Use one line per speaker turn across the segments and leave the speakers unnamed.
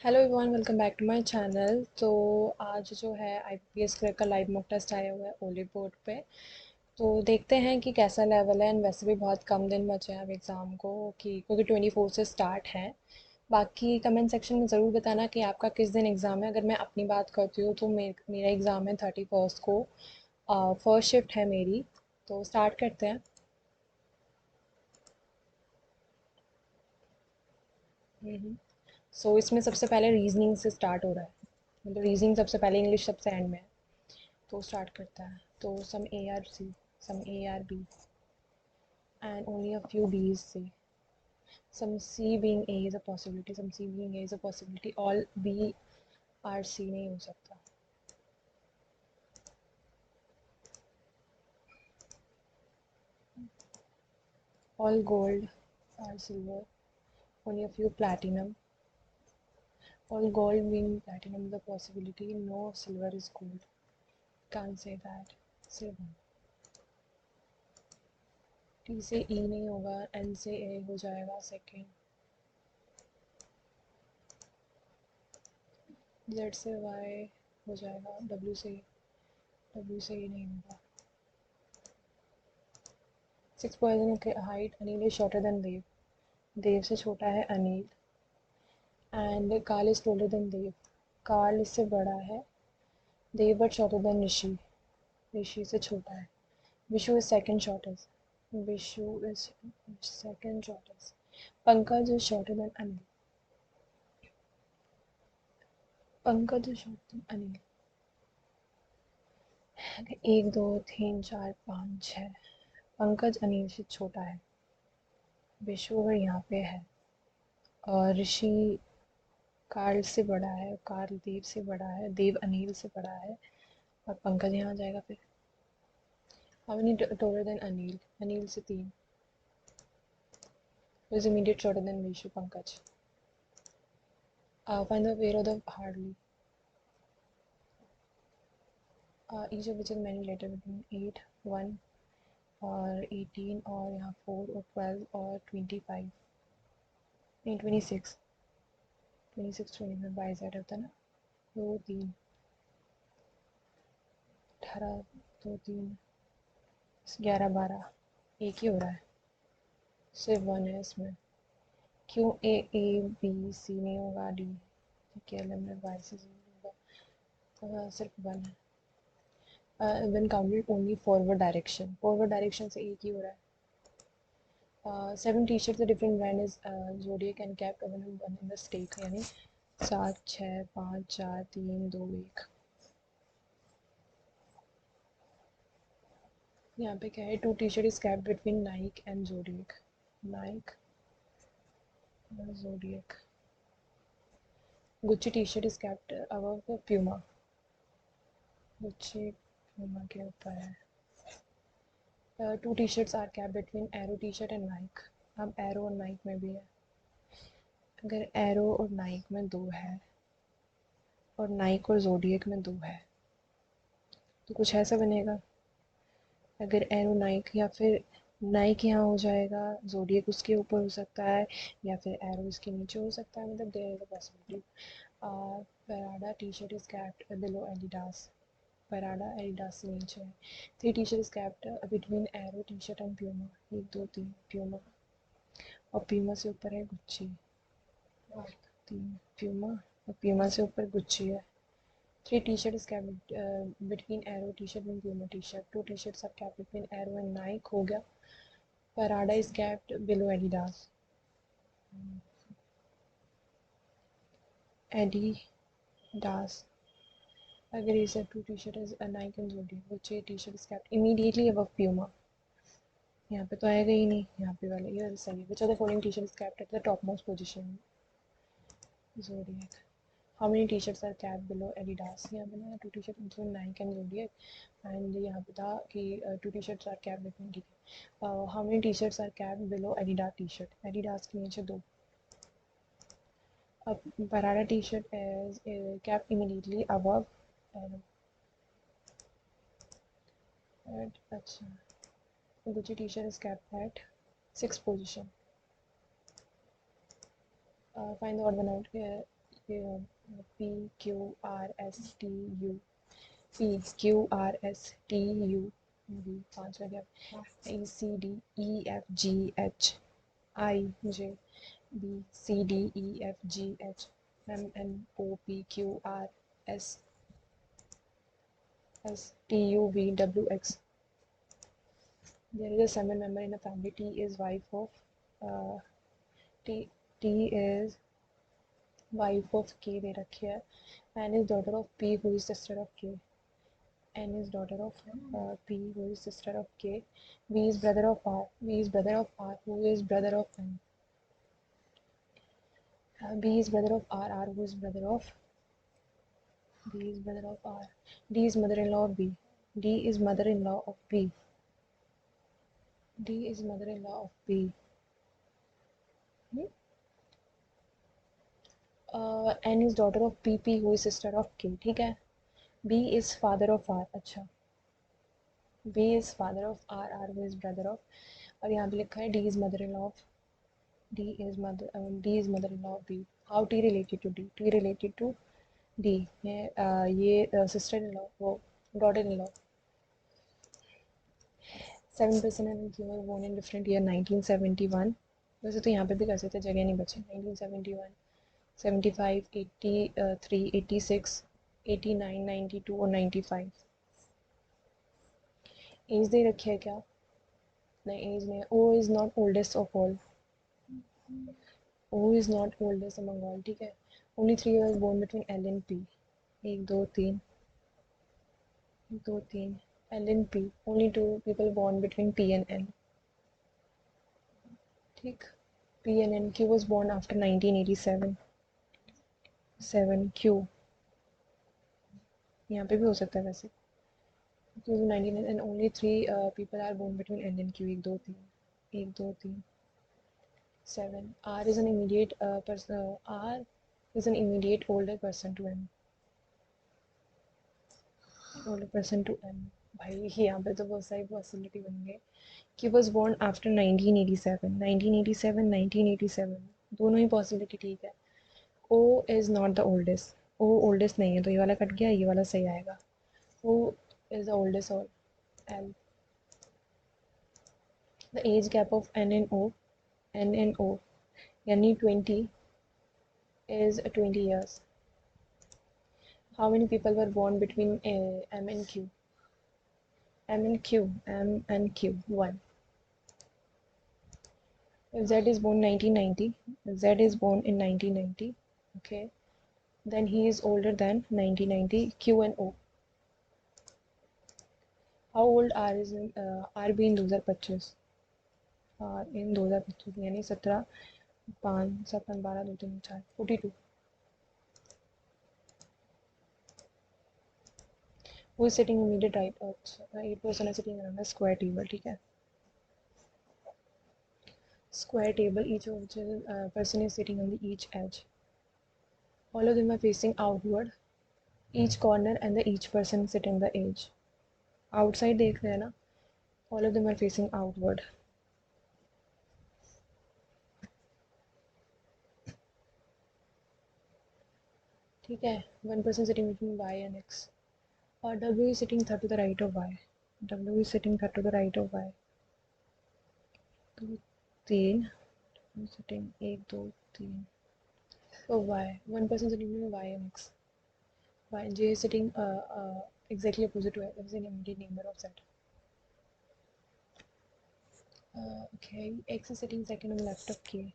Hello everyone, welcome back to my channel. तो आज जो है आईपीएस क्लर्क का लाइव मॉक टेस्ट आया हुआ है ओली बोर्ड पे। तो देखते हैं कि कैसा लेवल है। एंड वैसे भी बहुत कम दिन बचे हैं अब एग्ज़ाम को, कि क्योंकि 24 से स्टार्ट है। बाकी कमेंट सेक्शन में ज़रूर बताना कि आपका किस दिन एग्ज़ाम है। अगर मैं अपनी बात करती हूँ तो मेरा एग्ज़ाम है 31st को। फर्स्ट शिफ्ट है मेरी। तो स्टार्ट करते हैं। सो इसमें सबसे पहले रीजनिंग से स्टार्ट हो रहा है। मतलब रीजनिंग सबसे पहले, इंग्लिश सबसे एंड में है। तो स्टार्ट करता है। तो some A R C, some A R B, and only a few B's C. Some C being A is a possibility, some C being A is a possibility. All B are C नहीं हो सकता. All gold are silver, only a few platinum. All gold being platinum is a possibility, no silver is gold. Can't say that. Say one. T से E नहीं होगा, N से A हो जाएगा second. Z से Y हो जाएगा, W से E नहीं होगा. सिक्स पॉइजन के हाइट, Anil is shorter than Dev. Dev से छोटा है Anil. And Karl is taller than Dev. Karl इससे बड़ा है. Dev but shorter than Rishi. Rishi से छोटा है. Vishu is second shortest. Vishu is second shortest. Pankaj is shorter than Anil. Pankaj is shorter than Anil. एक दो तीन चार पाँच छः. पंकज अनिल से छोटा है. विशु अगर यहाँ पे है, और ऋषि कार्ल से बड़ा है, कार्ल देव से बड़ा है, देव अनिल से बड़ा है, और पंकज यहाँ आ जाएगा फिर. How many taller than Anil? Anil से तीन. Who is immediate shorter than Vishu? Pankaj. Find the weight of the hardly. Each of which is many letter between 8, 1 और 18 और यहाँ 4 और 12 और 25. नहीं 26. 26 25 22 ऐड होता है ना. दो तीन 18 दो तीन 11 12. एक ही हो रहा है. सिर्फ वन है इसमें. क्यों ए ए बी सी नहीं होगा, डी ठीक है, L M N Y C होगा. सिर्फ वन है. when counted only forward direction. Forward direction से एक ही हो रहा है. Seven t-shirts the different brand is Zodiac and kept one in the stake. यानी 7 6 5 4 3 2 1. यहाँ पे क्या है, two T shirt is capped between Nike and Zodiac. Nike और Zodiac. Gucci T shirt is kept above Puma. Gucci Puma के ऊपर है. Two T shirts are keep between Arrow T shirt and Nike. अब Arrow और नाइक में भी है. अगर एरो और नाइक में दो है, और नाइक और जोडियक में दो है, तो कुछ ऐसा बनेगा. अगर एरो नाइक, या फिर नाइक यहाँ हो जाएगा, जोडियक उसके ऊपर हो सकता है, या फिर एरो इसके नीचे हो सकता है. मतलब there is a possibility. Prada T shirt is capped below Adidas. Prada Adidas से नीचे है. Three T shirt is capped between Arrow T shirt and Puma. एक दो तीन प्यूमा, और प्यूमा से ऊपर है गुच्ची. तीन प्यूमा, और प्यूमा से ऊपर गुच्ची है. Three t-shirt is kept between Arrow t-shirt and Puma t-shirt. Two t-shirts are kept between Arrow and Nike हो गया. Parada is kept below Adidas. Adidas. अगर ये सब two t-shirt is a Nike and Zodiac, वो छह t-shirt is kept immediately above Puma. यहाँ पे तो आएगा ही नहीं. यहाँ पे वाले ये सही है. Which of the following t-shirt is kept at the topmost position? Zodiac. How many t-shirts are kept below Adidas? यहाँ पे ना two t-shirt between Nike and Zodiac. And यहाँ पे था कि two T shirts are keep between. ठीक है. How many T shirts are keep below Adidas T shirt? Adidas के नीचे दो. अब Prada T shirt is keep immediately above Arrow. अच्छा. Gucci T shirt is keep at six position. Find the odd one out. P Q R S T U, P Q R S T U V, 5 लगे, A C D E F G H I J B C D E F G H M N O P Q R S S T U V W X. There is a 7 member in a family. T is wife of T is wife of K दे रखी है. N is daughter of P who is sister of K. N is daughter of P who is sister of K. V is brother of R. V is brother of R who is brother of N. B is brother of R. R who is brother of B is brother of R. D is mother-in-law of B. D is mother-in-law of B. D is mother-in-law of B. N is daughter of P. P who is sister of K. ठीक है. B is father of R. अच्छा. B is father of R. R who is brother of. और यहाँ पे लिखा है D is mother-in-law of. D is mother-in-law of B. How T related to D? T related to D. ये sister-in-law, वो daughter-in-law. 7 person and Q were born in different year. 1971. वैसे तो यहाँ पे भी कर सकते, जगह नहीं बची. 1971, 75, 83, 86, 89, 92 और 95. एज दे रखी है क्या? नहीं, एज नहीं. O is not oldest of all. O is not oldest among all. ठीक है. Only 3 years born between L and P. 1 2 3 2 3. L and P. Only 2 people born between P and N. ठीक. P and N. Q was born after 1987. 7 Q. यहाँ पे भी हो सकता है वैसे. Q 19 and only 3 people are born between N and Q. 1 2 3 1 2 3 7. R is an immediate person. R is an immediate older person to M. Older person to M. भाई यहाँ पे तो बहुत सारी पॉसिबिलिटी बन गई. Q was born after 1987. 1987, 1987. दोनों ही possibility ठीक है. O is not the oldest. O oldest नहीं है, तो ये वाला कट गया, ये वाला सही आएगा. O is the oldest or L. The age gap of N and O, यानी 20 is 20 years. How many people were born between M and Q? M and Q, 1. If Z is born 1990, Z is born in 1990, okay, then he is older than 1990. Q and O. How old R is in RB in 2025? R in 2025 यानी 17, 5, 7, 12, 2, 3, 4, 42. Who is sitting immediate right? 8 person is sitting around a square table. ठीक है. Square table, each of which person is sitting on the each edge. All of them are facing outward. Each corner and the each person sitting the edge. Outside देख रहे हैं ना? All of them are facing outward. ठीक है. One person sitting between Y and X. Or W is sitting third to the right of Y. W is sitting third to the right of Y. 2, 3. Sitting 1, 2, 3. So Y. One person sitting between Y and X. Y. J is sitting exactly opposite to F. Is an immediate neighbor of Z. Okay. X is sitting second on the left of K.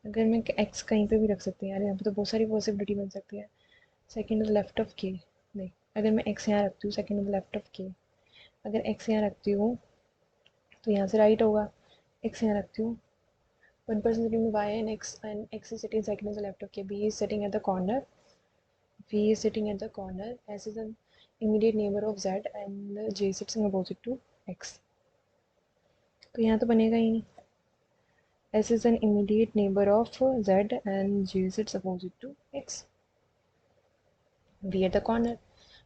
अगर मैं x कहीं पे भी रख सकती हूँ यार, यहाँ पे तो बहुत सारी पॉसिबिलिटी बन सकती है. सेकेंड ऑफ लेफ्ट ऑफ के. नहीं, अगर मैं x यहाँ रखती हूँ सेकेंड ऑफ लेफ्ट ऑफ के, अगर x यहाँ रखती हूँ तो यहाँ से राइट होगा. x यहाँ रखती हूँ. One person sitting with y and x is sitting second on the left of k. B is sitting at the corner. V is sitting at the corner. S is an immediate neighbor of z and j sits in opposite to x. तो यहाँ तो बनेगा ही नहीं. S is an immediate neighbor of Z and J sits opposite to X. V at the corner.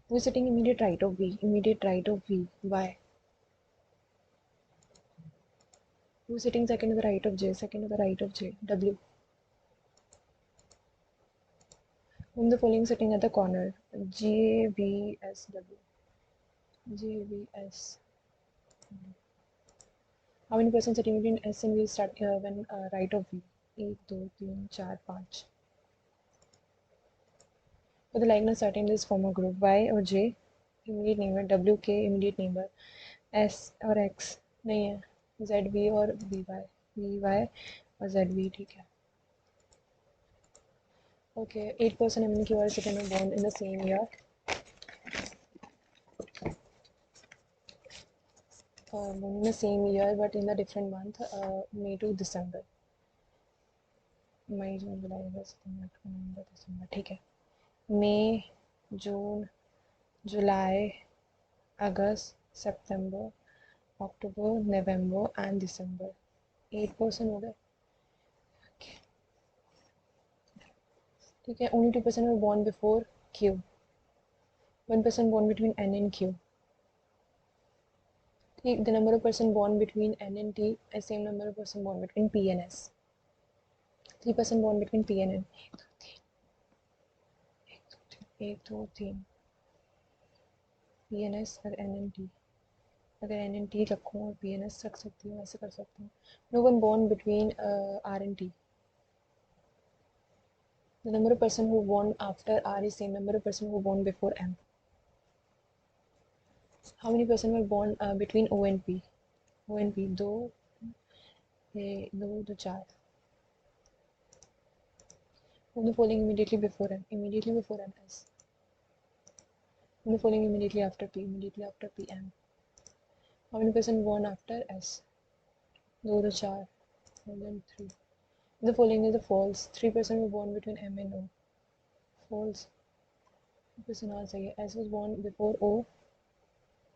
Who is sitting immediate right of V? Immediate right of V. Y. Who is sitting second to the right of J? Second to the right of J. W. Whom the following sitting at the corner? GVSW. GVS. How many persons sitting between S and V start when right of V? 1, 2, 3, 4, 5. For the likeness certain this form a group Y और J immediate neighbor, W K immediate neighbor, S और X नहीं है, Z V और V Y और Z V ठीक है. Okay, 8 person M and Q are sitting and born in the same year. Born in the same year but in the different month, May to December. मई जून जुलाई अगस्त नवंबर दिसंबर ठीक है. मई जून जुलाई अगस्त सितंबर अक्टूबर नवंबर and December. 8 person हो गए. ठीक है. only 2 person were born before Q. 1 person born between N and Q. ठीक. The number of person born between N and T is same number of person born between P and S. 3 person born between P and N. 1 2 3 P and S और N and T. अगर N and T रखूँ और P and S रख सकती हूँ, ऐसे कर सकती हूँ. No one born between R and T. The number of person who born after R is same number of person who born before M. How many person were born between O and P? O and P 2 2 4. Who the following immediately before M? Immediately before M S. Who the following immediately after P? Immediately after P M. How many person born after S? 2 4 more than 3. The following is the false. 3 person were born between M and O. False. Person आ सही है. S was born before O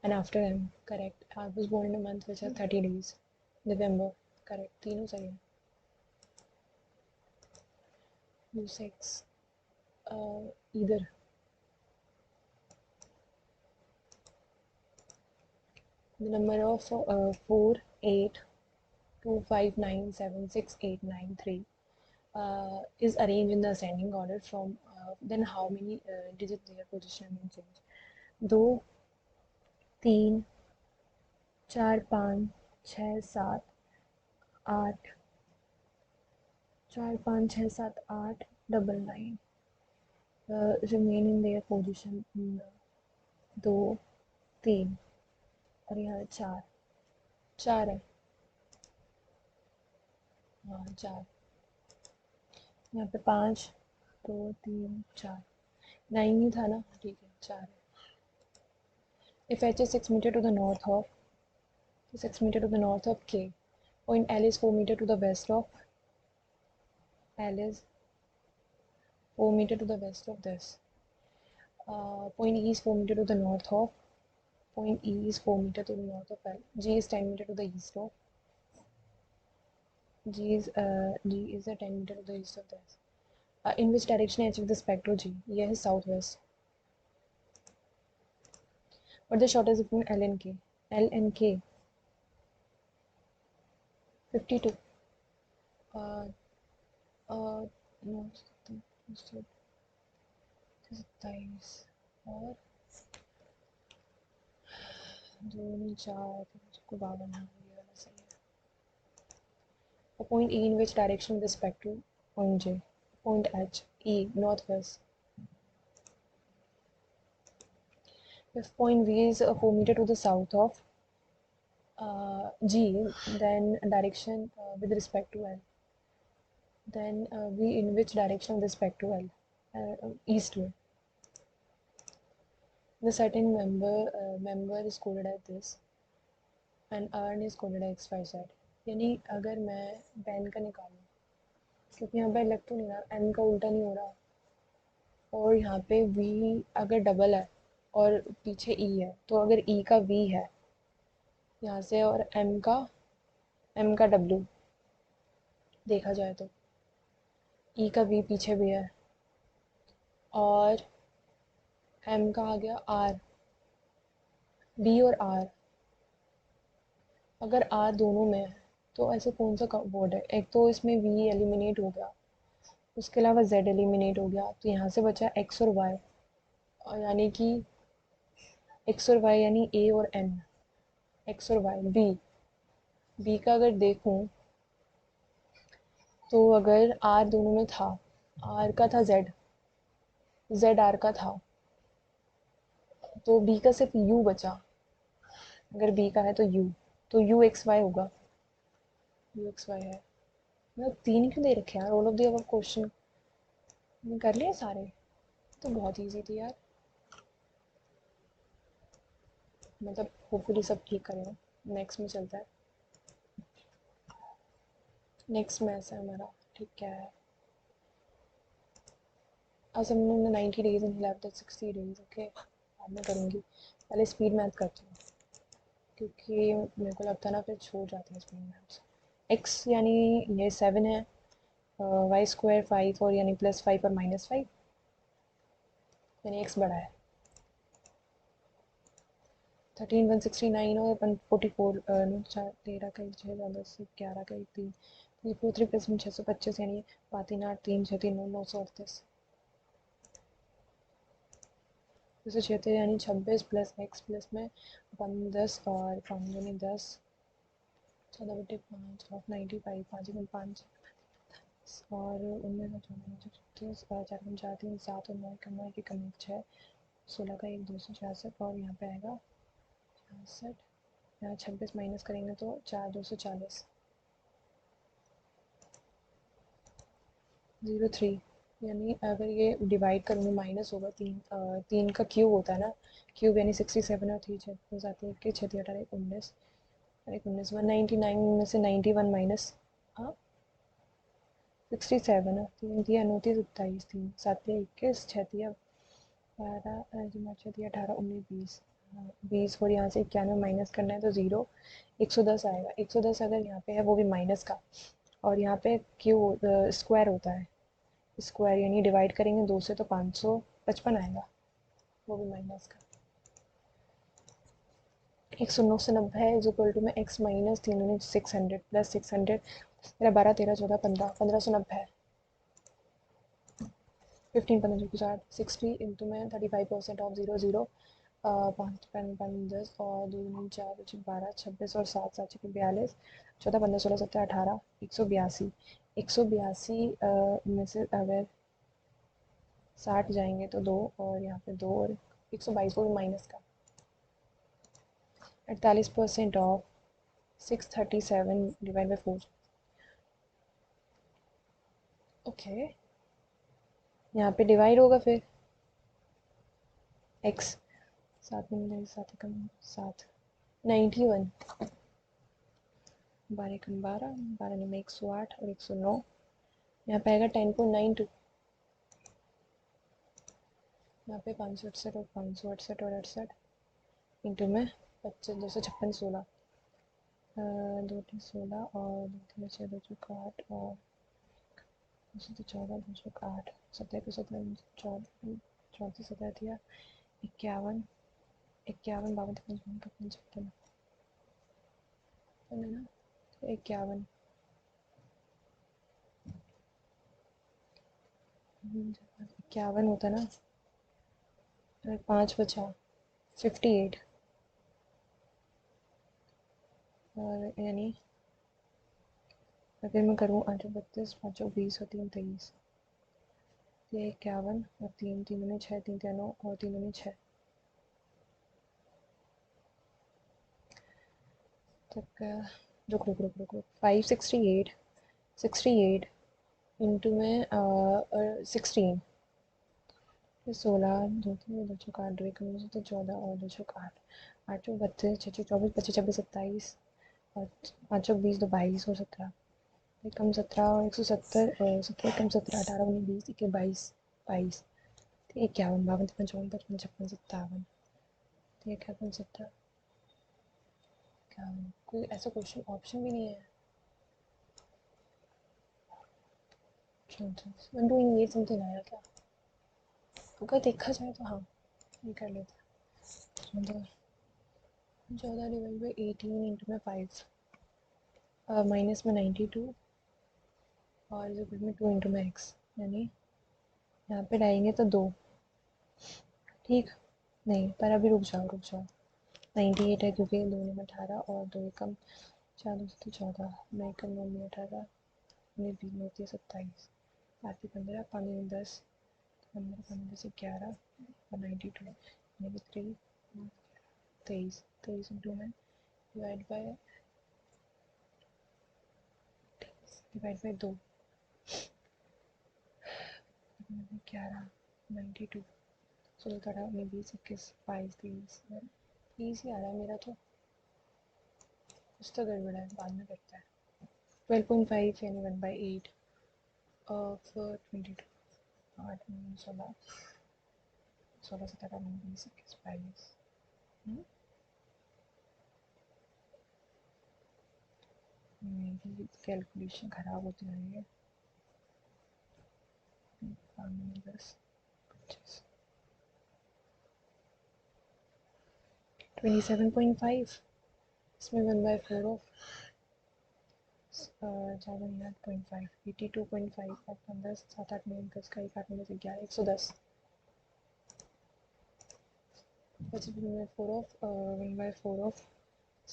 and after M. Correct. I was born in a month which has 30 days. November. Correct. तीनों सही है. 2 6. Either. The number of 4 8 2 5 9 7 6 8 9 3 is arranged in the ascending order from then how many digits their position will change? 2 3 4 5 6 7 8 4 5 6 7 8 double 9 remain in their position. 2 3 और यहाँ 4 4 है. हाँ 4. यहाँ पे 5 2 3 4 9 ही था ना. ठीक है 4 है. If H is 6 meter to the north of 6 meter to the north of K, point L is 4 meter to the west of L is 4 meter to the west of this. Point E is 4 meter to the north of. Point E is 4 meter to the north of L. G is 10 meter to the east of. G is 10 meter to the east of this. In which direction H with respect to G? यह है southwest. What the shortest between L and K? L and K 52. No 27 और 2 4 को 52 है. ये वाला सही है. A point E in which direction with respect to point J? Point H. E northwest. If point V is 4 meter to the south of G, then direction with respect to L. Then V in which direction with respect to L? East way. The certain member is coded as this, and earn is coded as XYZ. यानी अगर मैं pen का निकालूँ, क्योंकि यहाँ पे लग तो नहीं रहा, N का उल्टा नहीं हो रहा, और यहाँ पे V अगर डबल है और पीछे E है, तो अगर E का V है यहाँ से और M का W देखा जाए तो E का V पीछे भी है और M का आ गया R. B और R अगर R दोनों में है तो ऐसे कौन सा वर्ड है? एक तो इसमें V एलिमिनेट हो गया, उसके अलावा z एलिमिनेट हो गया, तो यहाँ से बचा x और y, और यानी कि x और y यानी a और n, x और y। b का अगर देखूं तो अगर r दोनों में था, r का था z r का था, तो b का सिर्फ u बचा। अगर b का है तो u, तो u x y होगा, u x y है। मतलब 3 क्यों दे रखे यार, all of the above question कर लिए सारे, तो बहुत इजी थी यार। मतलब होपफुली सब ठीक करें। नेक्स्ट में चलता है, नेक्स्ट मैथ्स है हमारा। ठीक, क्या है आज हमने 90 days in left 60 days. Okay, बाद में करूँगी, पहले स्पीड मैथ करती हूँ, क्योंकि मेरे को लगता है ना फिर छूट जाती है स्पीड मैथ्स। एक्स यानी ये 7 है, वाई स्क्वायर 5 और यानी +5 और -5, यानी एक्स बड़ा है। 13 169 और 144, 13 का 1 6 10 11 का 1 3 3 4 3 + 625, यानी 5 3 8 3 6 3 9 938, 276 यानी 26 प्लस एक्स प्लस में 10 और 5 यानी 10, 14 5 95 5 5 और 19 36 4 4 3 7 और 9 का 9 की कमी 6, 16 का 1 266, और यहाँ पे आएगा 66, यहाँ 26 माइनस करेंगे तो 4 240, 03। यानी अगर ये डिवाइड करूँगी माइनस होगा, 3 का क्यूब होता है ना, क्यूब यानी 67 और 3 छः जाती है कि 6 18 19, 19 199 में से 91 माइनस, हाँ 67 है, 3 दिया 29 27 3 7 दिया 21 6 दिया 12 6 दिया 18 19 20, 20 और यहाँ से 91 माइनस करना है तो 0, 110 आएगा। 110 अगर यहाँ पे है वो भी माइनस का, और यहाँ पे क्यू स्क्वायर होता है, स्क्वायर यानी डिवाइड करेंगे 2 से तो 555 आएगा, वो भी माइनस का। 109 से 90 है इज इक्वल टू में x माइनस 3 600 प्लस 600, मेरा 12 13 14 15 1590 है। 15 15 60 60 इंटू में 35% ऑफ 0 0, 5 5 5 10 और 2 2 4 5 12 26 और 7 7 6 42, 14 15 16 17 18, 182, 182 में से अगर 60 जाएंगे तो 2, और यहाँ पे 2 और 122 वो भी माइनस का। 48% ऑफ 637 डिवाइड बाई 4। ओके, यहाँ पे डिवाइड होगा फिर x, 7 में 7 कम 7, 91, 12 कम 12, 12 में 108 और 109, यहाँ पे आएगा 10.92, यहाँ पे 568 और 568 और 68 इंटू में 25 256 16, 2 3 16 और 2 3 6 2 चौक 8 और 2 14 2 चौक 8 17 को 17 14 34 17 दिया 51 51 52 55 का 55 है ना, 51 51 होता ना, 5 बचा 58, और यानी अगर मैं करूँ 8 32 5 20 और 3 23, ये 51 और 3 3 में 6 3 3 9 और 3 में 6 तक, रुक रुक रुक रुक रुक 568 68 इंटू में 16, 16 2 3 2 चौक 8 2 1 तो 14 और 2 चौक 8 8 चौक 32 6 चौक 24 25 26 27 और 5 चौक 20 तो 22 और 17, कम 17 और 170 और 17 कम 17 18 19 20 21 22 22, 51 52 55 55 56 57, 51 17 51। कोई ऐसा क्वेश्चन ऑप्शन भी नहीं है। 128 ये समथिंग आया क्या, अगर देखा जाए तो हाँ ये कर लेते हैं। 14 डिवाइड बाई 18 इंटू में 5, माइनस में 92 और इज इक्वल में 2 इंटू में एक्स, यानी यहाँ पे लाएंगे तो 2, ठीक। नहीं पर अभी रुक जाओ रुक जाओ, 98 है क्योंकि 2 में 18 और 2 एकम 4 2 14, 9 एकम 9 में 18, 19 20 में होती है 27, 8 में 15, 5 में 10, 15 15 से 11 और 92 यानी कि 3 23, 23 इंटू में डिवाइड बाय 2, 11 92, 16 18 19 20 21 22 23, 30 ही आ रहा है मेरा तो, कुछ तो गड़बड़ है, बाद में करता है। 12.5 यानी 1/8 ऑफ 22, 8 16 16 17 19 20 21 22, मेरी कैलकुलेशन ख़राब होती रही है। 10 25 27.5, इसमें 1/4 ऑफ 7.5 82.5 और 15 7 8 9 10 का 1 8 में से 11 110, 4 ऑफ 1/4 ऑफ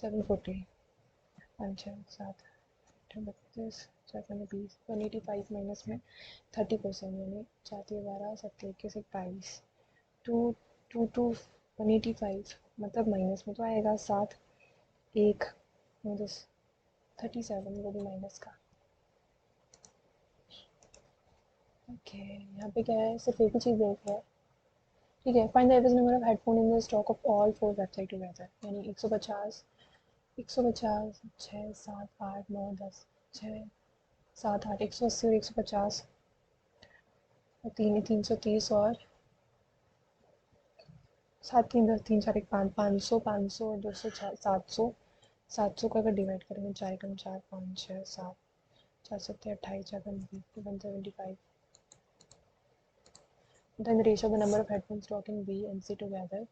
740, 5 6 7 32 7 20 185 माइनस में 30% यानी 4 12 7 21 22, 2 2 185 मतलब माइनस में तो आएगा 7 1 10 37 वो भी माइनस का। ओके यहाँ पे क्या है, सिर्फ एक ही चीज़ देख रहा है, ठीक है। Find the average number of headphone in the stock of all 4 website together, यानी 150 150 6 7 8 9 10 6 7 8 180 और 150 और 330 और 7 3 10 3 4 1 5 500 500 और 200 700, 700 को अगर डिवाइड करेंगे 4 कम 4 5 6 7 4 7 28 4 कम 175, then the ratio of the number of headphones stock in BNC together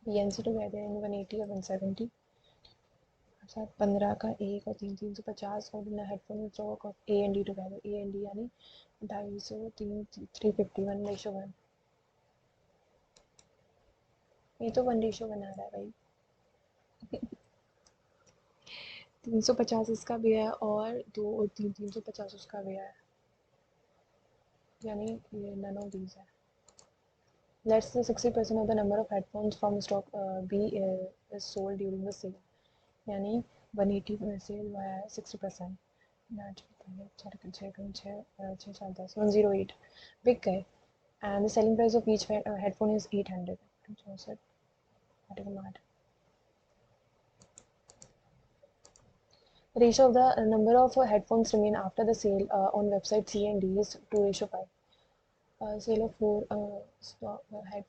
in 180 और 170, 15 का 1 और 3 350 और headphone stock of A and D together, A and D यानी 250 3 351 रेशो 1, ये तो 1 रेशो 1 आ रहा है भाई। 350 इसका भी है और 2 और 3 350 उसका भी है, यानी ये नन ऑफ दीज है। Let's say 60% of the number of headphones from stock B is sold during the sale, यानी 180 में से हुआ है 60%, 108 बिक गए, and the selling price of each headphone is 800, 64 The ratio of the number of headphones remain after the sale on website C and D is 2:5. Sale of 4 stock number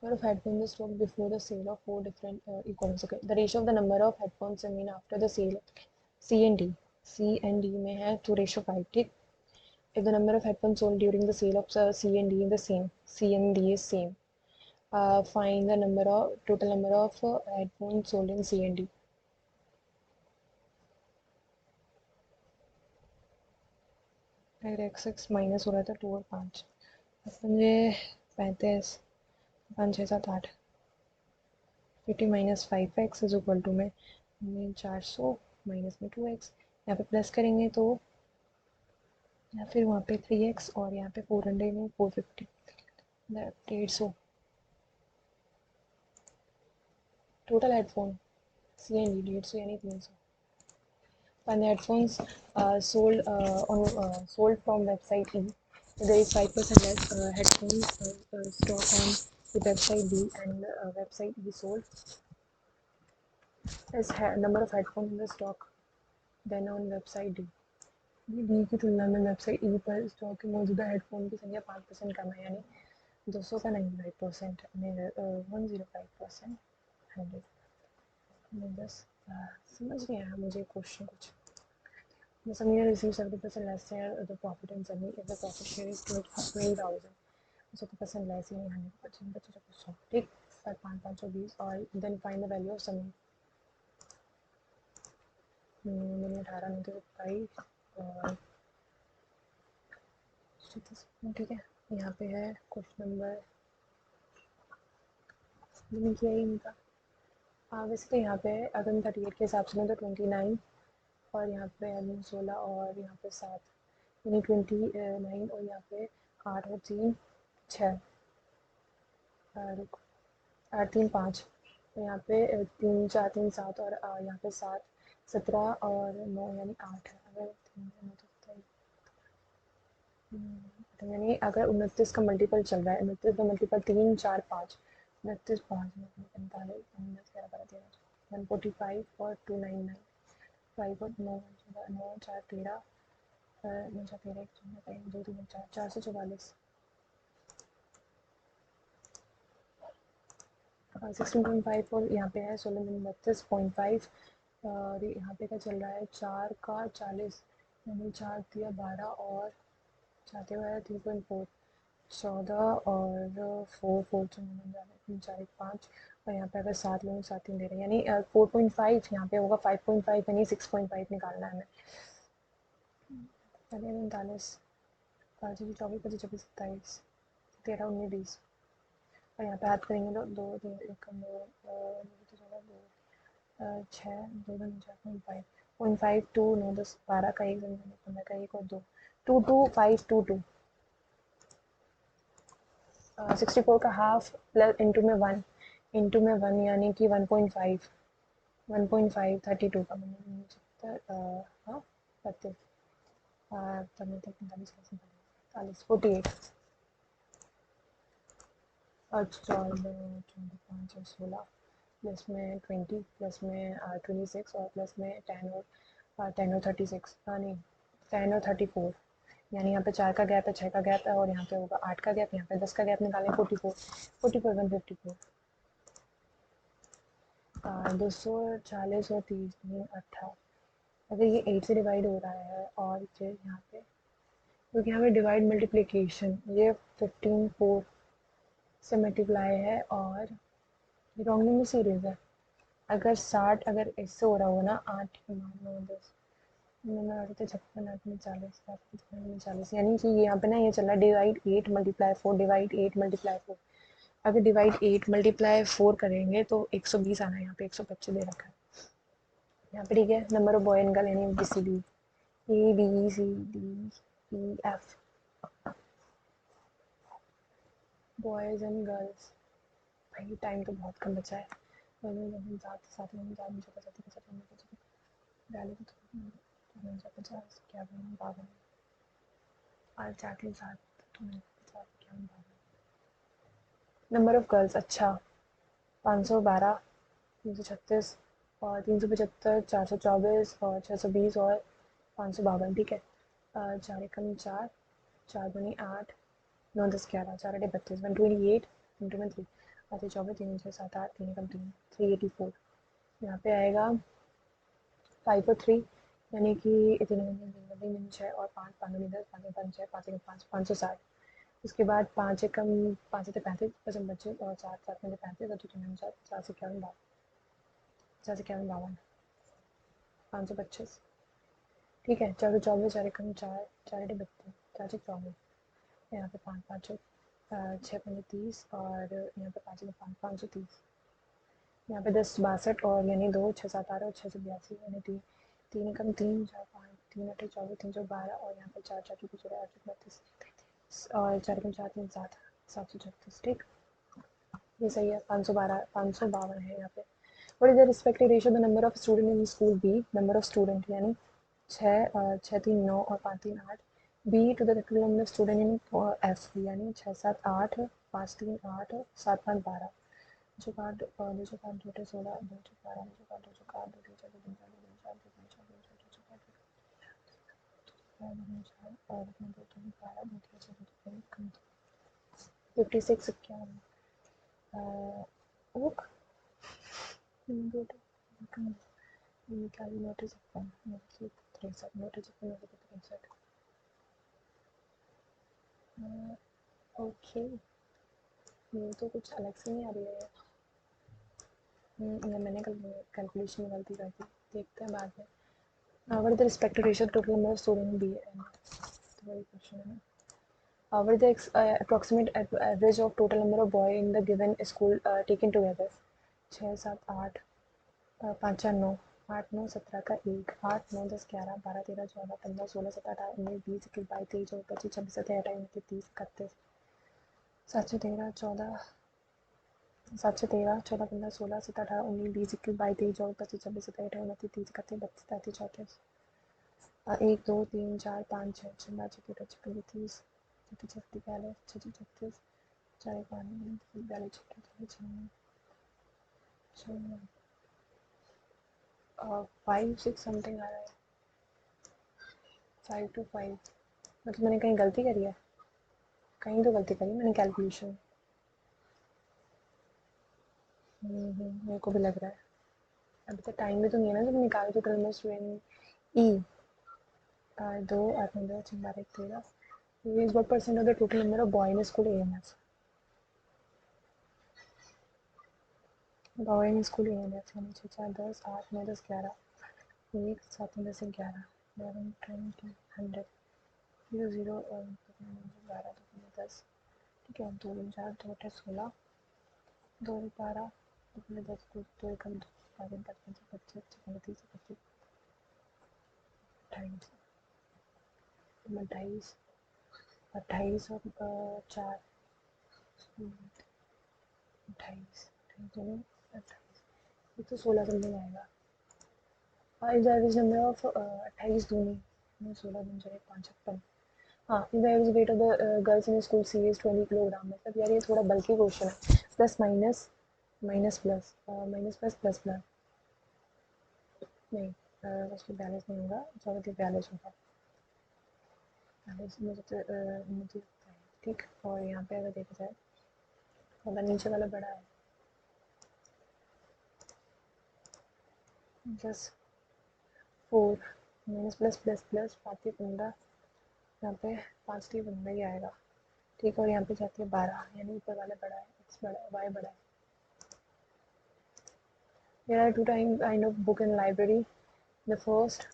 of headphones stock before the sale of 4 different e-commerce. Okay. The ratio of the number of headphones remain after the sale C and D. C and D में है 2:5, ठीक। If the number of headphones sold during the sale of C and D is the same, C and D is same. Find the total number of headphones sold in C and D. अगर x minus हो रहा था 2 और 5, 35 5 6 7 8 50 minus 5x is equal to में 400 minus में 2x, यहाँ पे plus करेंगे तो या फिर वहाँ पे 3x और यहाँ पे 400 में 450, 150 total headphone C N D 150 यानी 300। When the headphones sold from website E, there is 5% less headphones stock on the website B, and website E sold is number of headphones in the stock than on website D. D की तुलना में website ई पर stock की मौजूदा headphone की संख्या 5% कम है, यानी 200 का 95% 105%, 100 बस। समझ नहीं आया मुझे क्वेश्चन कुछ। The Samir receives 70% less share of the profit in Sunny if the profit share is 20,000, 70% less यानी 100%, बच्चों का कुछ ठीक 520 और then find the value of Samir। मैंने 18 में तो 22 और ठीक है, यहाँ पे है क्वेश्चन नंबर किया ही इनका। वैसे तो यहाँ पे अगर 38 के हिसाब से तो 29 और यहाँ पे 16 और यहाँ पे 7 यानी 29 और यहाँ पे 8 और 3 6 8 3 5 तो यहाँ पे 3 4 3 7 और यहाँ पे 7 17 और 9 यानी 8 है। अगर यानी अगर 29 का मल्टीपल चल रहा है, 29 का मल्टीपल 3 4 5 29 5 45 145 और 299 5 और 9 9 4 13 9 4 13 1 2 3 4 444 16.5 और यहाँ पे है 16 और यहाँ पे क्या चल रहा है 4 का 40 यानी 4 दिया 12 और 4 दिया 3.4 14 और 4 4 5 और यहाँ पे अगर 7 लोग 7 3 दे रहे हैं यानी 4.5 यहाँ पे होगा 5.5 यानी 6.5 निकालना है हमें। पहले 39 5 24 25 26 27 13 19 20 और यहाँ पे हाथ करेंगे तो 2 3 1 2 6 2 4.5 2 9 10 12 का 1 15 का 1 और 2 2 2 5 2 2 64 का हाफ प्लस इंटू में 1 यानी कि 1.5 32 का हाँ 32 45 48 और 5 और 16 प्लस में 20 प्लस में 26 और प्लस में 10 और 36 नहीं 10 और 34 यानी यहाँ पे 4 का गैप है 6 का गैप है और यहाँ पे होगा 8 का गैप यहाँ पे 10 का गैप निकालें 44 154 240 और 30 18 अगर ये 8 से डिवाइड हो रहा है और फिर यहाँ पे क्योंकि यहाँ पे डिवाइड मल्टीप्लिकेशन ये 15 4 से मल्टीप्लाई है और ये रॉन्ग नंबर सीरीज है। अगर 60 अगर इससे हो रहा होगा ना 8 9 10 9 56 8 40 40 यानी कि यहाँ पे ना ये चल रहा है डिवाइड 8 मल्टीप्लाई 4 डिवाइड 8 मल्टीप्लाई 4 अगर डिवाइड 8 मल्टीप्लाई 4 करेंगे तो 120 आना है। यहाँ पे 125 दे रखा है यहाँ पे। ठीक है, number of boy and girl यानी BCD ABCDEF boys and girls. भाई टाइम तो बहुत कम बचा है। नंबर ऑफ गर्ल्स अच्छा 512 336 और 375 424 और 620 और 552 ठीक है। 4 एकम 4 4 दूनी 8 9 10 11 4 8 32 128 इंटू में 3 आते 24 3 6 7 8 3 एकम 3 384 यहाँ पे आएगा 5 और 3 यानी कि 3 6 और 5 5 10 5 5 6 5 5 560 उसके बाद 5 एकम 5 से 35 पचपन 25 और 7 7 में 35 और 2 4 4 से 51 52 525 ठीक है। 4 24 4 एकम 4 4 32 4 से 24 यहाँ पे 5 5 6 5 30 और यहाँ पे 5 5 530 यहाँ पे 10 62 और यानी 2 6 7 8 और 6 से 82 यानी 3 3 एकम 3 4 5 3 8 24 312 और यहाँ पे 4 4 की 8 32 और 4 एकम 4 3 7 736 ठीक। ये सही है 552 है यहाँ पे। What is the respective ratio the number of student in school B number of student यानी 6 3 9 और 5 3 8 B to the total number of student in F यानी 6 7 8 5 3 8 7 5 12 जो कार्ड 2 16 2 12 2 कार्ड 2 कार्ड 2 3 4 2 4 2 4 2 5 4 2 6 2 4 और 2 3 12 2 3 4 56 51 ओक निकाली नोटिस 63 नोटिस 63 ओके ये तो कुछ अलग से नहीं आ रही है। मैंने कैलकुलेशन में गलती कर दी, देखते हैं बाद में। What is the respective ratio total number of student B तो वही क्वेश्चन है ना। What is the approximate average of total number of boy in the given school taken together? 6 7 8 5 4 9 8 9 17 का 1 8 9 10 11 12 13 14 15 16 17 18 19 20 21 22 23 24 25 26 27 28 29 30 31 713 14 713 14 15 16 17 18 19 20 21 22 23 24 25 26 27 28 29 30 31 32 33 34 1 2 3 4 5 6 6 9 6 10 11 30 31 42 36 चार पानी बयालीस 5 6 समथिंग आ रहा है 5 to 5 मतलब मैंने कहीं गलती करी है कहीं तो गलती करी मैंने कैलकुलेशन मेरे को भी लग रहा है अभी तक टाइम भी तो नहीं है ना जब निकाल तो कल मैं student E 2 8 9 10 12 1 13 is what percent of the total number of boy in school AMF boy in school AMF यानी 6 4 10 8 9 10 11 1 7 10 11 11 20 100 0 0 और 12 10 ठीक है 2 3 4 2 8 16 2 12 2 10 2 कम 2 5 10 25 25 30 28 28 28 और 4 28 दोनों 28 ये तो 16 समथिंग आएगा is the average number of 28 दूनी 16 दूनी चले 5 56 हाँ is the average weight of the girls in school C is 20 kilogram मतलब यार ये थोड़ा बल्कि क्वेश्चन है plus minus minus plus minus plus plus plus नहीं उसमें बैलेंस नहीं होगा ज़्यादा बैलेंस होगा बैलेंस मुझे लगता है ठीक और यहाँ पे अगर देखा जाए थोड़ा नीचे वाला बड़ा है plus 4 minus plus plus plus 5 15 यहाँ पे 5 3 15 ही आएगा ठीक और यहाँ पे जाती है 12 यानी ऊपर वाला बड़ा है एक्स बड़ा है वाई बड़ा है There are two kind of book in library. The first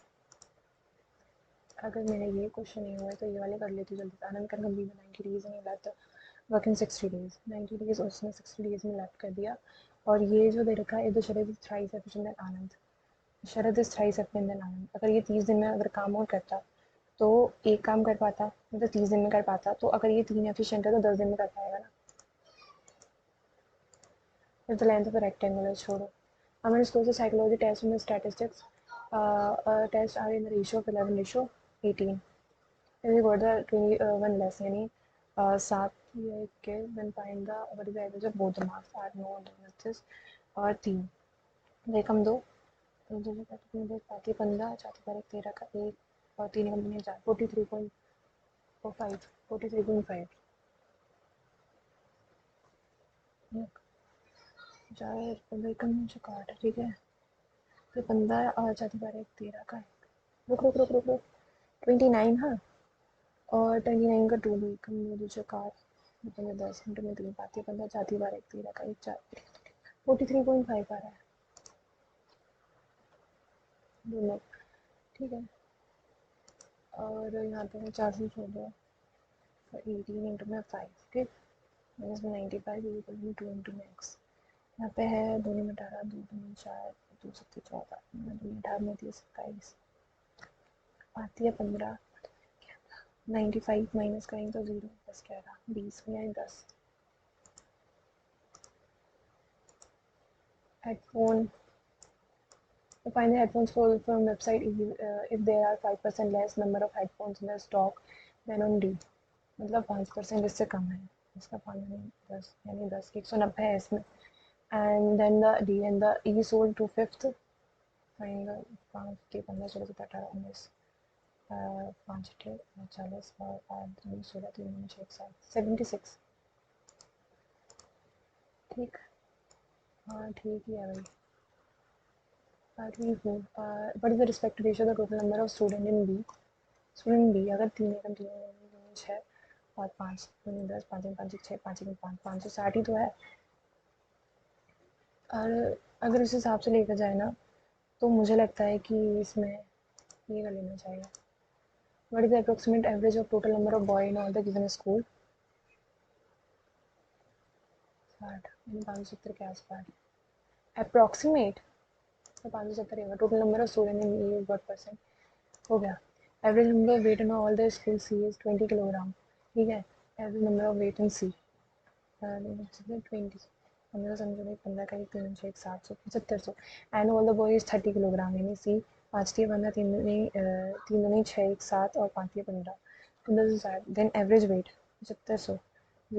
अगर मेरा ये क्वेश्चन नहीं हुआ तो ये वाले कर लेती हूँ जल्दी से आनंद can complete the 90 days and he left the work in 60 days 90 days और उसने 60 days में left कर दिया और ये जो दे रखा है if the Sharad is thrice efficient than Anand Sharad is thrice efficient than आनंद अगर ये 30 दिन में अगर काम और करता तो एक काम कर पाता मतलब 30 दिन में कर पाता तो अगर ये 3 एफिशिएंट है तो 10 दिन में कर पाएगा ना if the length of a rectangle है छोड़ो हमारे स्कूल से साइकोलॉजी टेस्ट में statistics test are in the ratio of 11 ratio 18 is got the 21 less यानी 7 के then find the what is the average of both the marks 8 9 29 और 3 देख हम दो पाती 15 चौथी तारीख 13 का 1 और 3 कंपनी 4 43.5 43.5 चार 15 कम से काट ठीक है तो 15 और चौथी तारीख 13 का रुक रुक रुक रुक रुक 29 हाँ और 29 का 2 भी कम में दूसरे कार मतलब 10 मिनट में 3 पाती 15 चौथी बार 1 13 का 1 4 43.5 आ रहा है दोनों ठीक है और यहाँ पे मैं 4 से छोड़ दो 18 इंटू में 5 ठीक माइनस में 95 इक्वल टू 2 इंटू में x यहाँ पे है 2 में 18 2 में 4 2 7 14 2 में 18 में 30 27 आती है 15 95 माइनस करेंगे तो 0 10 11 20 में आए 10 headphone find the headphones from website if there are 5% less number of headphones in the stock than on D मतलब 5% इससे कम है इसका 5 नहीं 10 यानी 10 190 है इसमें and then the D and the E sold to fifth find the 5 के 15 16 17 18 19 5 8 40 और 8 2 16 3 6 7 76 ठीक हाँ ठीक ही है भाई what is the respective ratio of the total number of student in B student B अगर 3 एकम 3 6 और 5 2 10 5 5 6 5 5 560 ही तो है और अगर उस हिसाब से लेकर जाए ना तो मुझे लगता है कि इसमें ये कर लेना चाहिए What is the approximate average of total number of boys in all the given school? 60 यानी 570 के आसपास. Approximate तो 570 होगा. Total number of students in E is what percent? हो गया. Average number of weight in all the school C is 20 kilogram. ठीक है. Average number of weight in C 20. 15 समझो 15 का 1 3 6 700 7500 and all the boys 30 kilogram यानी सी 5 3 15 3 दूनी 6 1 7 और 5 3 15 15 से 60 देन एवरेज वेट 7500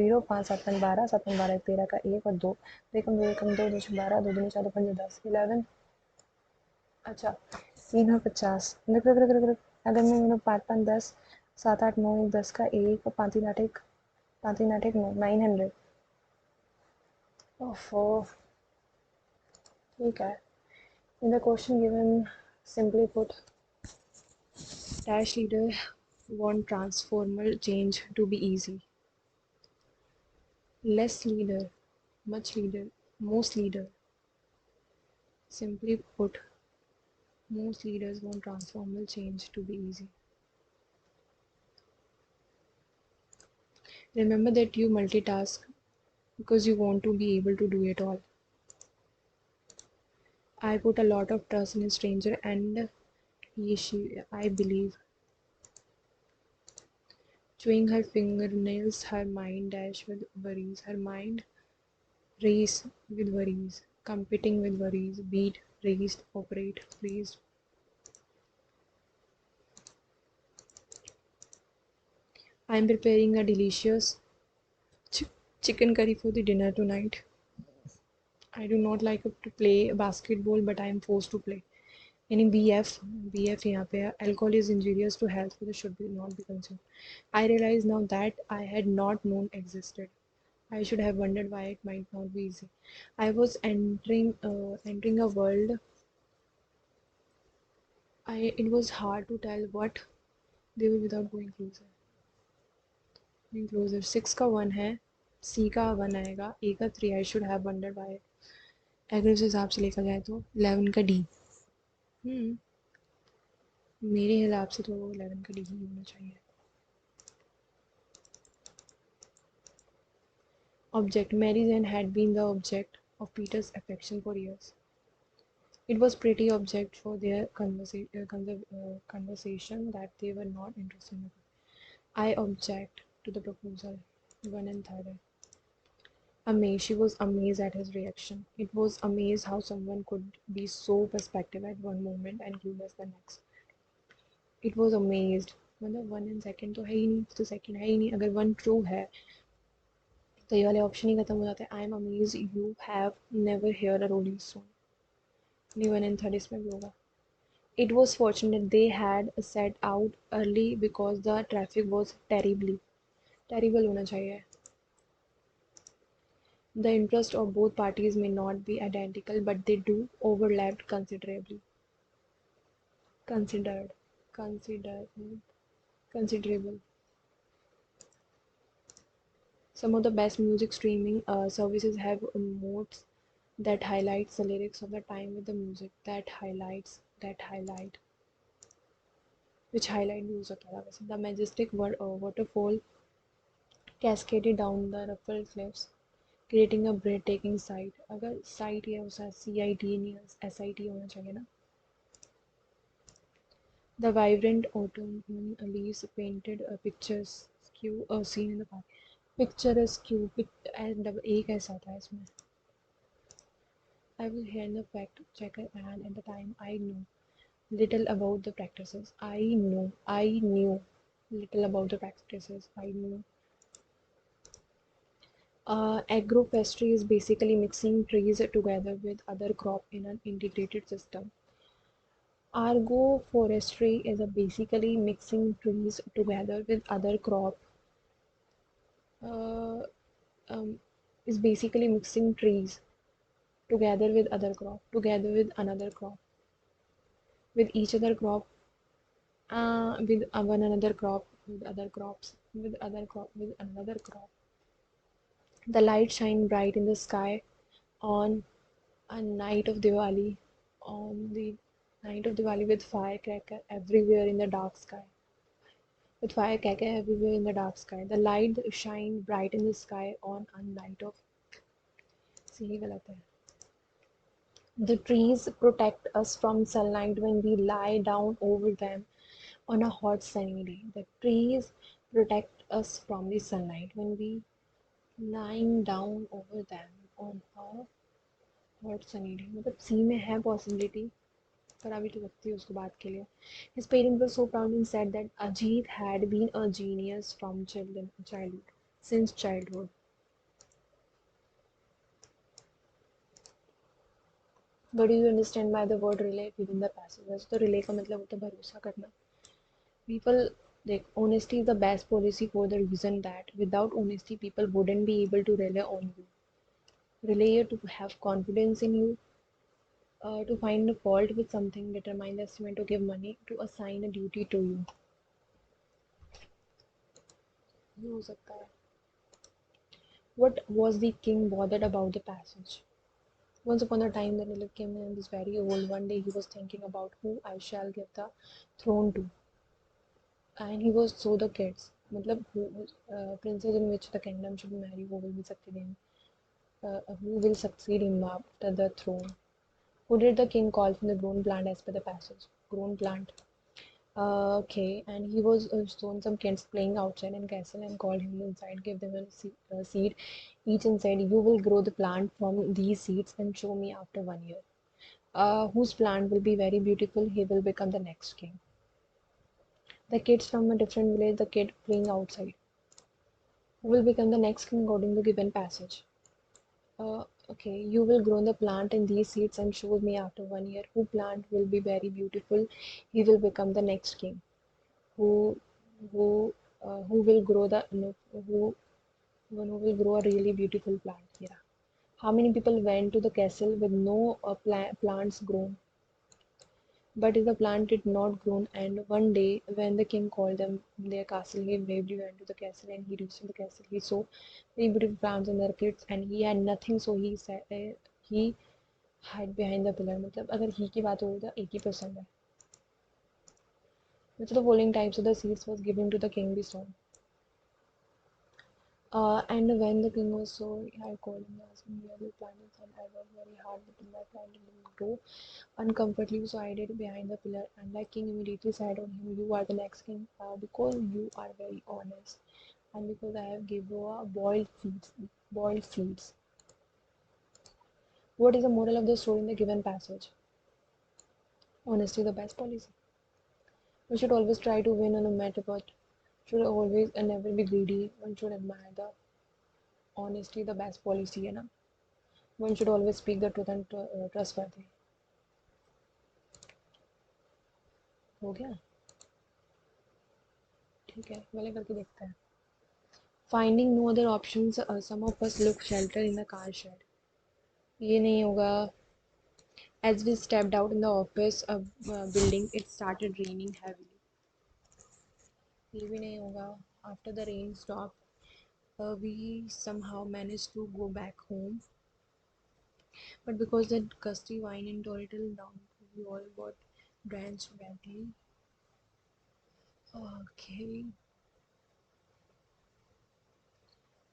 0 5 7 5 12 7 5 12 13 का 1 और 2 एकम 2 एकम 2 2 12 2 दूनी 4 5 10 11 अच्छा 3 और 50 अगर मैं 5 5 10 7 8 9 1 10 का 1 और 5 3 8 1 5 3 8 1 9 900 ओफो ठीक है. In the question given, simply put, dash leader want transformal change to be easy. Less leader, much leader, most leader. Simply put, most leaders want transformal change to be easy. Remember that you multitask because you want to be able to do it all. I put a lot of trust in a stranger and I believe. Chewing her fingernails, her mind dash with worries. Her mind race with worries. Competing with worries. Beat, raced, operate, pleased. I am preparing a delicious chicken curry for the dinner tonight. I do not like to play basketball, but I am forced to play. Any BF यहाँ पे है. Alcohol is injurious to health, so this should be not be consumed. I realize now that I had not known existed. I should have wondered why it might not be easy. I was entering a world. It was hard to tell what they were without going closer. Going closer. 6 का 1 है. C का 1 आएगा. A का 3. I should have wondered why. अगर उस हिसाब से लेकर जाए तो 11 का D. मेरे हिसाब से तो 11 का D ही होना चाहिए. Object. Mary Jane had been the object of Peter's affection for years. It was pretty object for their conversation that they were not interested in. I object to the proposal. 1 and 3. Amazed. She was amazed at his reaction. It was amazed how someone could be so perspective at one moment and clueless the next. It was amazed. मतलब 1 and 2 तो है ही नहीं, तो second है ही नहीं. अगर 1 true है तो ये वाले ऑप्शन ही खत्म हो जाते हैं. I am amaze you have never hear a rolling stone. नहीं 1 and 3 इसमें भी होगा. It was fortunate they had set out early because the traffic was terrible होना चाहिए. The interests of both parties may not be identical, but they do overlap considerably. Considerable. Some of the best music streaming services have modes that highlights the lyrics of the time with the music which highlight views होता था वैसे. The majestic waterfall cascaded down the ruffled cliffs, creating a breathtaking sight. अगर sight या उसका CIT नहीं SIT होना चाहिए ना. The vibrant autumn leaves painted pictures skew a scene in the park. Picturesque and एक ऐसा था इसमें. I was hearing the fact checker and at the time I knew little about the practices. I knew little about the practices. Agroforestry is basically mixing trees together with other crop in an integrated system. Agroforestry is basically mixing trees together with other crop. Uh, is basically mixing trees together with other crop, together with another crop, with each other crop, with one another crop, with other crops, with other crop, with another crop. The light shine bright in the sky on a night of Diwali, on the night of Diwali with firecracker everywhere in the dark sky. with firecracker everywhere in the dark sky. The light shine bright in the sky on a night of. See, गलत है. The trees protect us from sunlight when we lie down over them on a hot sunny day. The trees protect us from the sunlight when we lying down over them on a hot sunny day. मतलब सी में है possibility पर अभी तो लगती है उसको बात के लिए. His parents were so proud and said that Ajit had been a genius from childhood since childhood. What do you understand by the word relay within the passage? वैसे तो relay का मतलब होता है भरोसा करना. People, like, honesty is the best policy for the reason that without honesty people wouldn't be able to rely on you. Rely to have confidence in you, to find a fault with something, determine the estimate, to give money, to assign a duty to you. ये हो सकता है. What was the king bothered about the passage? Once upon a time, the little king was very old. One day, he was thinking about who I shall give the throne to, and he was so the kids. मतलब who princess in which the kingdom should marry, who will be succeeding, who will succeed him after the throne. Who did the king call from the grown plant as per the passage? Grown plant. Okay, and he was shown some kids playing outside in castle and called him inside, gave them a seed each and said, "You will grow the plant from these seeds and show me after 1 year. Whose plant will be very beautiful, he will become the next king." The kids from a different village, the kid playing outside. Who will become the next king according to given passage? Okay, you will grow the plant in these seeds and show me after 1 year. Who plant will be very beautiful, he will become the next king. Who who who will grow the no, who one who will grow a really beautiful plant here. How many people went to the castle with no plants grown? But the plant did not grow, and one day when the king called them their castle, he bravely went to the castle and he reached the castle. He saw very beautiful plants and their kids, and he had nothing, so he said he hid behind the pillar. मतलब अगर he की बात हो तो 80% है. Which of the following types of the seeds was given to the king be sown? And when the king was so, I called him asking where the planets, and I was very hard, but my plant didn't grow uncomfortably, so I hid it behind the pillar. And the king immediately said on him, "You are the next king, because you are very honest, and because I have given you a boiled feeds." Boiled feeds. What is the moral of the story in the given passage? Honesty is the best policy. We should always try to win no matter what. Should always and never be greedy. One should admire the honesty, the best policy, है ना. One should always speak the truth and trustworthy. हो गया. ठीक है, वाले करके देखते हैं. Finding no other options, some of us look shelter in the car shed. ये नहीं होगा. As we stepped out in the office building, it started raining heavily. ये भी नहीं होगा. After the rain stopped, we somehow managed to go back home. But because the gusty wind and torrential down, we all got drenched badly. Okay.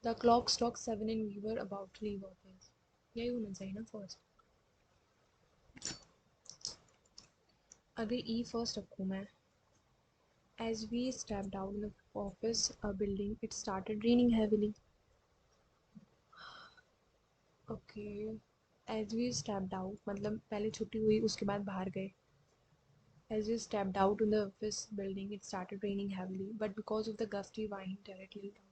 The clock struck 7 and we were about to leave office. यही होना चाहिए ना first. अगर E first रखूँ मैं. As we stepped out of the office building, it started raining heavily. Okay. As we stepped out, मतलब पहले छुट्टी हुई उसके बाद बाहर गए. As we stepped out in the office building, it started raining heavily, but because of the gusty wind directly down,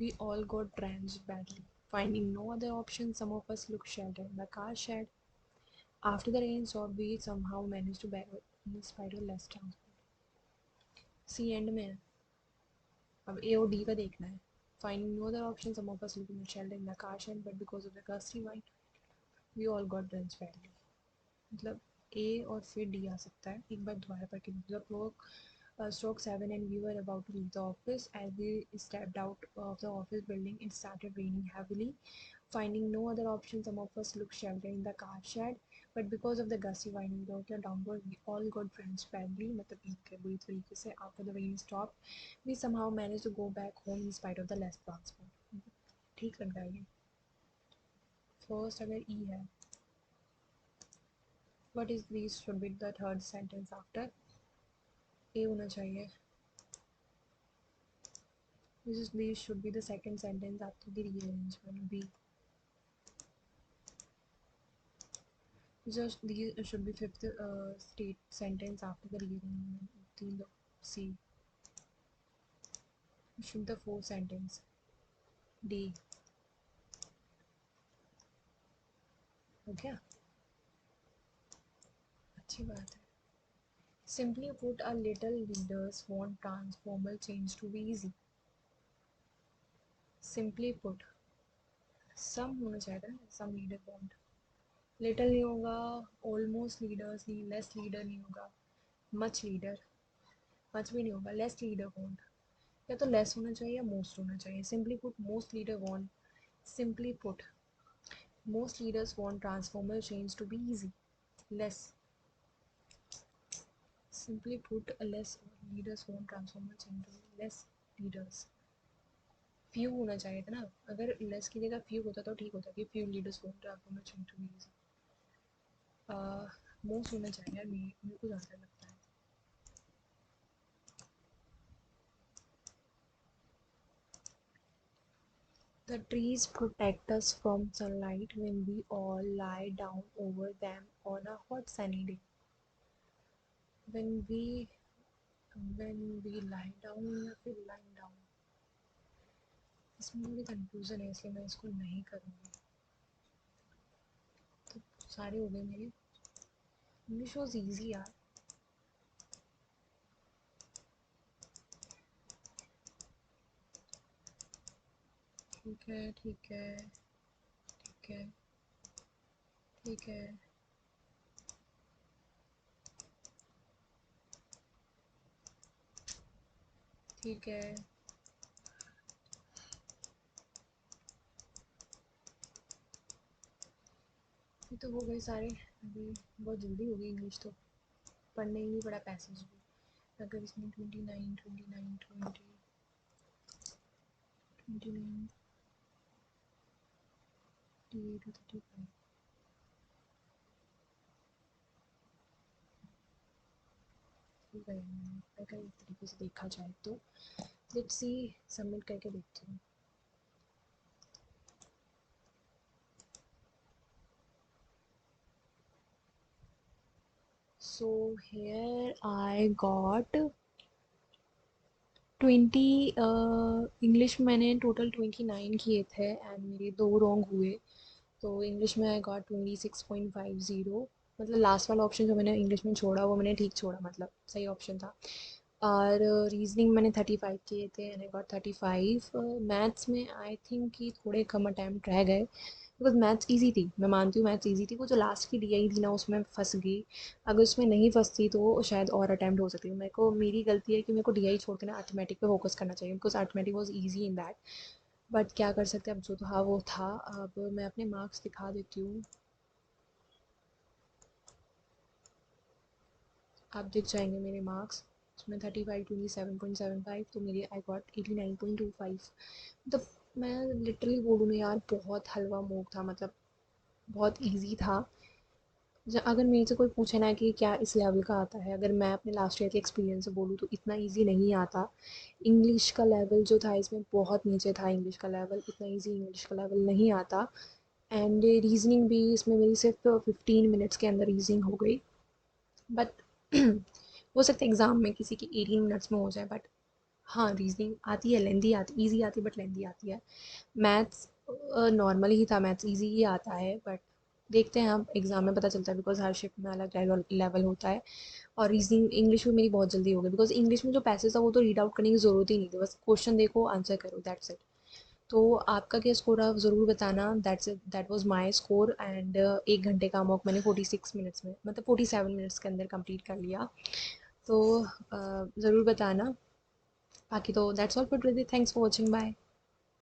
we all got drenched badly. Finding no other option, some of us looked sheltered in the car shed. After the rain stopped, we somehow managed to bear in spite of less transport. C end में है. अब ए और D का देखना है. Finding no other option, some of us looking sheltered in the car shed, but because of the gusty wind, we all got drenched badly. मतलब ए और फिर डी आ सकता है. एक बार दोबारा पढ़ के the clock struck 7 and we were about to leave the office. As we stepped out of the office building, it started raining heavily. Finding no other option, some of us looked sheltered in the car shed, but because of the gusty wind rode downward we all got drenched badly, मतलब भीग गए बुरी तरीके से। After the rain stop we somehow manage to go back home in spite of the less transport. ठीक लग रहा है ये। फर्स्ट अगर ई है, what is this should be the third sentence after A होना चाहिए। This should be the second sentence after the rearrangement. B. Just these should be fifth state sentence after the rearrangement. The C. Should the fourth sentence. D. हो गया, अच्छी बात है। Simply put, a little readers want transformal change to be easy. Simply put, some होना चाहिए, some reader want. Little नहीं होगा, almost leaders नहीं, less leader नहीं होगा, much leader, much भी नहीं होगा, less leader want. या तो लेस होना चाहिए या मोस्ट होना चाहिए। Simply put most leader want, simply put most leaders want transformer change to be easy. Less, simply put less leaders want transformer change to be less leaders. Few होना चाहिए था ना, अगर लेस की जगह फ्यू होता तो ठीक होता कि few leaders want transformer change to be easy. Most होना चाहिए यार, मेरे को ज़्यादा लगता है। The trees protect us from sunlight when we all lie down over them on a hot sunny day. When we lie down या फिर lying down, इसमें थोड़ी कंफ्यूजन है इसलिए मैं इसको नहीं करूँगी। तो सारे हो गए मेरे। इंग्लिश वॉज ईजी यार। ठीक है ठीक है ठीक है ठीक है। ठीक है, ये तो हो गए सारे। अभी बहुत जल्दी हो गई इंग्लिश तो, पढ़ने ही नहीं पड़ा पैसेज भी। अगर इसमें 29 29 20 29 38 35 ठीक है, अगर एक तरीके से देखा जाए तो लेट्स सी, सबमिट करके देखती हूँ। So here I got 20 English मैंने टोटल 29 किए थे एंड मेरे 2 रॉन्ग हुए। तो इंग्लिश में आई गॉट 26.50, मतलब लास्ट वाला ऑप्शन जो मैंने इंग्लिश में छोड़ा वो मैंने ठीक छोड़ा, मतलब सही ऑप्शन था। और रीजनिंग मैंने 35 किए थे एंड आई गॉट 35। मैथ्स में आई थिंक कि थोड़े कम अटैम्प्ट रह गए बिकॉज मैथ्स इजी थी, मैं मानती हूँ मैथ्स इजी थी। वो जो लास्ट की डीआई थी ना उसमें फंस गई। अगर उसमें नहीं फंसती तो शायद और अटैम्प्ट हो सकती। मेरे को, मेरी गलती है कि मेरे को डीआई छोड़ के ना अर्थमेटिक पे फोकस करना चाहिए because arithmetic was easy in that. But क्या कर सकते हैं, अब जो था वो था। अब मैं अपने मार्क्स दिखा देती हूँ, आप दिख जाएंगे मेरे मार्क्स। उसमें 35 27.75, तो मेरी आई गॉट 89.25। मतलब मैं लिटरली बोलूँ ना यार, बहुत हलवा मूव था, मतलब बहुत इजी था। अगर मेरे से कोई पूछे ना कि क्या इस लेवल का आता है, अगर मैं अपने लास्ट ईयर के एक्सपीरियंस से बोलूँ तो इतना इजी नहीं आता। इंग्लिश का लेवल जो था इसमें बहुत नीचे था, इंग्लिश का लेवल इतना इजी इंग्लिश का लेवल नहीं आता। एंड रीजनिंग भी इसमें मेरी सिर्फ 15 मिनट्स के अंदर रीजनिंग हो गई। बट हो सकता है एग्ज़ाम में किसी की 18 मिनट्स में हो जाए, बट हाँ रीजनिंग आती है, लेंदी आती, ईजी आती है बट लेंदी आती है। मैथ्स नॉर्मल ही था, मैथ्स इजी ही आता है, बट देखते हैं अब एग्ज़ाम में पता चलता है बिकॉज हर शिफ्ट में अलग लेवल होता है। और रीजनिंग इंग्लिश में मेरी बहुत जल्दी हो गई बिकॉज इंग्लिश में जो पैसेज था वो तो रीड आउट करने की ज़रूरत ही नहीं थी, बस क्वेश्चन देखो आंसर करो, दैट्स इट। तो आपका क्या स्कोर आप ज़रूर बताना। That's it, that was my score. And 1 घंटे का मॉक मैंने 46 मिनट्स में, मतलब 47 मिनट्स के अंदर कंप्लीट कर लिया। तो ज़रूर बताना। बाकी तो that's all for today, thanks for watching, bye.